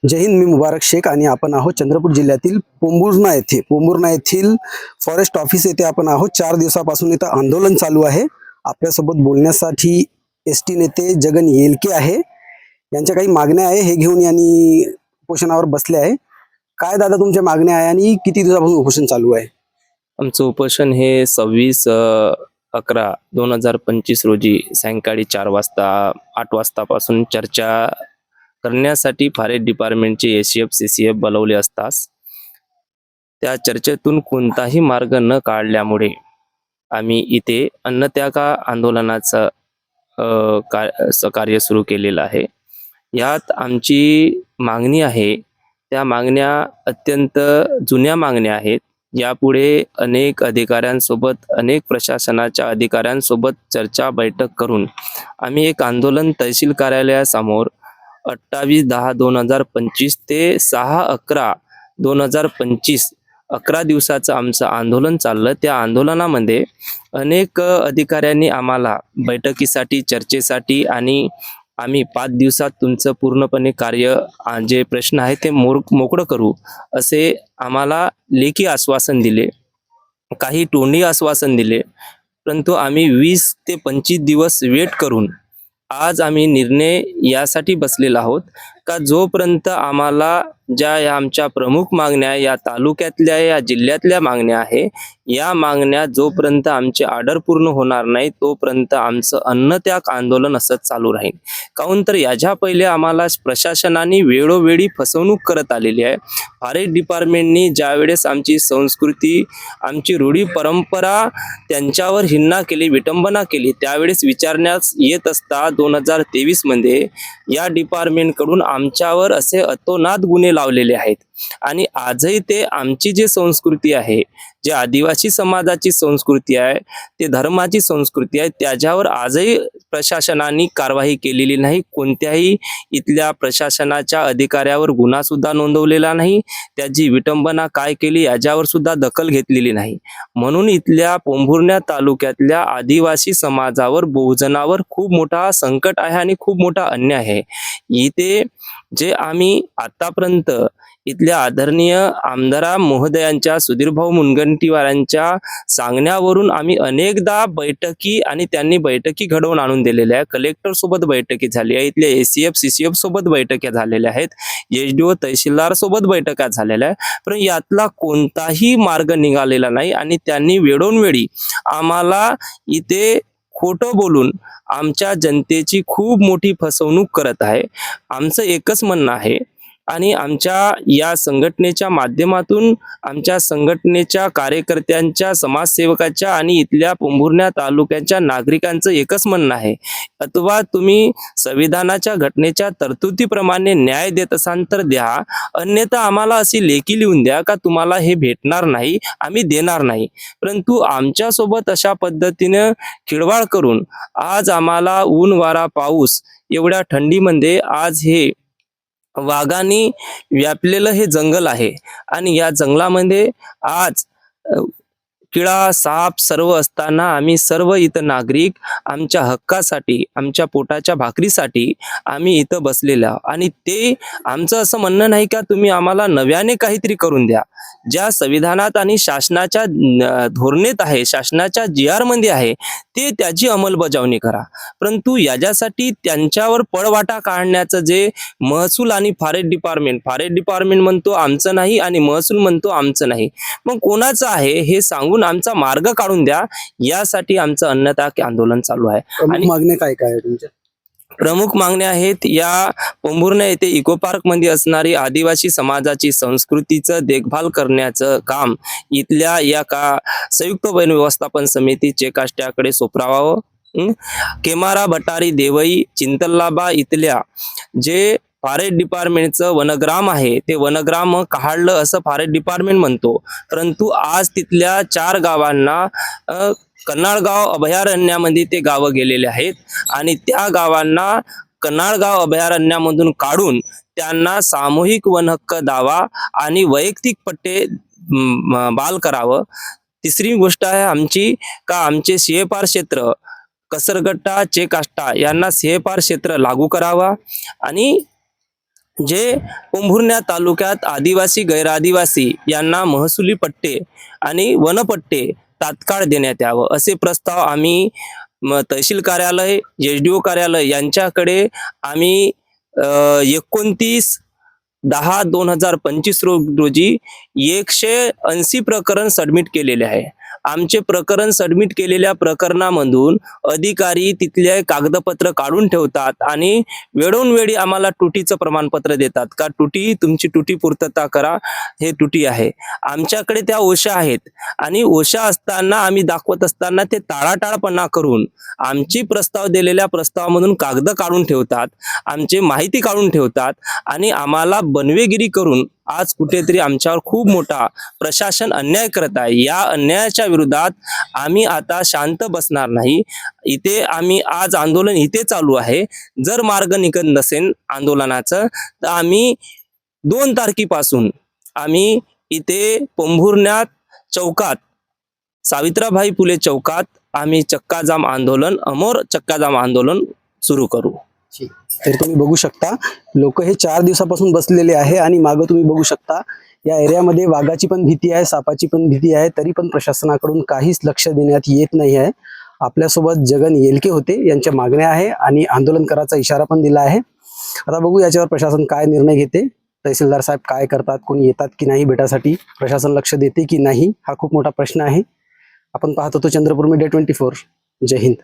जय हिंद. मी मुबारक शेख आणि आपण आहोत चंद्रपूर जिल्ह्यातील पोंभुर्णा येथील फॉरेस्ट ऑफिस येथे आपण आहोत. 4 दिवसापासून इथं आंदोलन चालू आहे. आपल्यासोबत बोलण्यासाठी एसटी नेते जगन येलके आहे. यांच्या काही मागण्या आहे हे घेऊन यांनी उपोषणावर बसले आहे. काय दादा तुमच्या मागण्या आहे आणि किती दिवसापासून उपोषण चालू आहे? आमचं उपोषण हे 26/11/2025 रोजी सायंकाळी 4 वाजता 8 वाजतापासून चर्चा करण्यासाठी फॉरेस्ट डिपार्टमेंटचे एसीएफ सीसीएफ बोलवले असताच त्या चर्चेतून कोणताही मार्ग न काढल्यामुळे आम्ही इथे अन्नत्याग आंदोलनाचं कार्य सुरू केलेलं आहे. यात आमची मागणी आहे त्या मागण्या अत्यंत जुन्या मागण्या आहेत. यापुढे अनेक अधिकाऱ्यांसोबत अनेक प्रशासनाच्या अधिकाऱ्यांसोबत चर्चा बैठक करून आम्ही एक आंदोलन तहसील कार्यालयासमोर 28/10/2025 ते 6/11/2025 11 दिवसाचं आमचं आंदोलन चाललं. त्या आंदोलनामध्ये अनेक अधिकाऱ्यांनी आम्हाला बैठकीसाठी चर्चेसाठी आणि आम्ही 5 दिवसात तुमचं पूर्णपणे कार्य जे प्रश्न आहे ते मोकळं करू असे आम्हाला लेखी आश्वासन दिले, काही तोंडी आश्वासन दिले. परंतु आम्ही 20 ते 25 दिवस वेट करून आज आम्ही निर्णय यासाठी बसलेलो आहोत का जोपर्यंत आम्हाला ज्या आमच्या प्रमुख मागण्या या तालुक्यातल्या या जिल्ह्यातल्या मागण्या आहे या मागण्या जोपर्यंत आमचे ऑर्डर पूर्ण होणार नाही तोपर्यंत आमचं अन्नत्याग आंदोलन असंच चालू राहील. काहून तर याच्या पहिले आम्हाला प्रशासनाने वेळोवेळी फसवणूक करत आलेली आहे. फॉरेस्ट डिपार्टमेंटनी ज्यावेळेस आमची संस्कृती आमची रूढी परंपरा त्यांच्यावर हिन्ना केली विटंबना केली त्यावेळेस विचारण्यास येत असता 2023 मध्ये या डिपार्टमेंटकडून आमच्यावर असे अतोनात गुन्हे लावलेले आहेत. आणि आजही ते आमची जी संस्कृती आहे जे आदिवासी समाजाची संस्कृती आहे ते धर्माची संस्कृती आहे त्याच्यावर आजही प्रशासनाने कारवाई केलेली नाही. कोणत्याही इथल्या प्रशासनाच्या अधिकाऱ्यावर गुन्हा सुद्धा नोंदवलेला नाही. त्याची विटंबना काय केली याच्यावर सुद्धा दखल घेतलेली नाही. म्हणून इथल्या पोंभुर्णा तालुक्यातल्या आदिवासी समाजावर बहुजनावर खूप मोठा संकट आहे आणि खूप मोठा अन्याय आहे. इथे जे आम्ही आतापर्यंत इथल्या आदरणीय आमदार महोदयांच्या सुधीरभाऊ मुनगंटीवारांच्या सांगण्यावरून आम्ही अनेकदा बैठकी आणि त्यांनी बैठकी घडवून आणून दिलेल्या आहे. कलेक्टर सोबत बैठकी झाली आहे, इथल्या एसीएफ सीसीएफ सोबत बैठक्या झालेल्या आहेत, एचडीओ तहसीलदार सोबत बैठका झालेल्या आहे. पण यातला कोणताही मार्ग निघालेला नाही आणि त्यांनी वेळोवेळी आम्हाला इथे खोटं बोलून आमच्या जनतेची खूप मोठी फसवणूक करत आहे. आमचं एकच म्हणणं आहे आणि आमच्या या संघटनेच्या माध्यमातून आमच्या संघटनेच्या कार्यकर्त्यांच्या समाजसेवकाच्या आणि इथल्या पोंभुर्णा तालुक्याच्या नागरिकांचं एकच म्हणणं आहे अथवा तुम्ही संविधानाच्या घटनेच्या तरतुदीप्रमाणे न्याय देत असाल तर द्या, अन्यथा आम्हाला अशी लेखी लिहून द्या का तुम्हाला हे भेटणार नाही आम्ही देणार नाही. परंतु आमच्यासोबत अशा पद्धतीने खिळवाळ करून आज आम्हाला ऊन वारा पाऊस एवढ्या थंडीमध्ये आज हे वाघांनी व्यापलेलं हे जंगल आहे आणि या जंगलामध्ये आज किडा साप सर्व असताना आम्ही सर्व इथं नागरिक आमच्या हक्कासाठी आमच्या पोटाच्या भाकरीसाठी आम्ही इथं बसलेलो आणि ते आमचं असं म्हणणं नाही का तुम्ही आम्हाला नव्याने काहीतरी करून द्या. ज्या संविधानात आणि शासनाच्या धोरणेत आहे शासनाच्या GR मध्ये आहे ते त्याची अंमलबजावणी करा. परंतु याच्यासाठी त्यांच्यावर पळवाटा काढण्याचं जे महसूल आणि फॉरेस्ट डिपार्टमेंट म्हणतो आमचं नाही आणि महसूल म्हणतो आमचं नाही, मग कोणाचं आहे हे सांगून आमचा मार्ग काढून द्या. यासाठी आमचं अन्नत्याग आंदोलन चालू आहे. आणि मागण्या काय काय आहे तुमच्या? प्रमुख मागण्या आहेत या पोंभुर्णा येथे इको पार्क मध्ये असणारी आदिवासी समाजाची संस्कृतीचं देखभाल करण्याचं काम इथल्या या संयुक्त वन व्यवस्थापन समितीचे काष्ट्याकडे सोपवावं. केमारा भटारी देवई चिंतल्लाबा इथल्या जे फॉरेस्ट डिपार्टमेंटचं वनग्राम आहे ते वनग्राम काढलं असं फॉरेस्ट डिपार्टमेंट म्हणतो. परंतु आज तिथल्या 4 गावांना कन्हाळगाव अभयारण्यामध्ये ते गावं गेलेले आहेत आणि त्या गावांना कन्हाळगाव अभयारण्यामधून काढून त्यांना सामूहिक वनहक्क दावा आणि वैयक्तिक पट्टे बाल करावं. तिसरी गोष्ट आहे आमची का आमचे CFR क्षेत्र कसरगट्टा चेकाष्टा यांना CFR क्षेत्र लागू करावा आणि जे पोंभुर्णा तालुक्यात आदिवासी गैरआदिवासी यांना महसुली पट्टे आणि वनपट्टे तात्काळ देण्यात यावं असे प्रस्ताव आम्ही तहसील कार्यालय SDO कार्यालय यांच्याकडे आम्ही 29/10/2025 रोजी 180 प्रकरण सबमिट केलेले आहे. आमचे प्रकरण सबमिट केलेल्या प्रकरणामधून अधिकारी तिथले कागदपत्र काढून ठेवतात आणि वेळोवेळी आम्हाला तुटीचं प्रमाणपत्र देतात का तुमची तुटी पूर्तता करा, हे तुटी आहे. आमच्याकडे त्या ओशा आहेत आणि ओशा असताना आम्ही दाखवत असताना ते टाळाटाळपणा करून आमची प्रस्ताव दिलेल्या प्रस्तावामधून कागद काढून ठेवतात, आमची माहिती काढून ठेवतात आणि आम्हाला बनवेगिरी करून आज कुठेतरी आमच्यावर खूप मोठा प्रशासन अन्याय करत आहे. या अन्यायाच्या विरोधात आम्ही आता शांत बसणार नाही. इथे आम्ही आज आंदोलन इथे चालू आहे. जर मार्ग निघत नसेल आंदोलनाचं तर आम्ही 2 तारखेपासून आम्ही इथे पोंभुर्णा चौकात, सावित्रीबाई फुले चौकात आम्ही चक्काजाम आंदोलन, अमर चक्काजाम आंदोलन सुरू करू. तर तुम्ही बघू शकता लोक हे 4 दिवसापासून बसलेले आहे आणि मागं तुम्ही बघू शकता या एरियामध्ये वाघाची पण भीती आहे, सापाची पण भीती आहे, तरी पण प्रशासनाकडून काहीच लक्ष देण्यात येत नाही आहे. आपल्यासोबत जगन येलके होते, यांच्या मागण्या आहे आणि आंदोलन करायचा इशारा पण दिला आहे. आता बघू याच्यावर प्रशासन काय निर्णय घेते, तहसीलदार साहेब काय करतात, कोणी येतात की नाही भेटासाठी, प्रशासन लक्ष देते की नाही, हा खूप मोठा प्रश्न आहे. आपण पाहत होतो चंद्रपूर मीडिया 24. जय हिंद.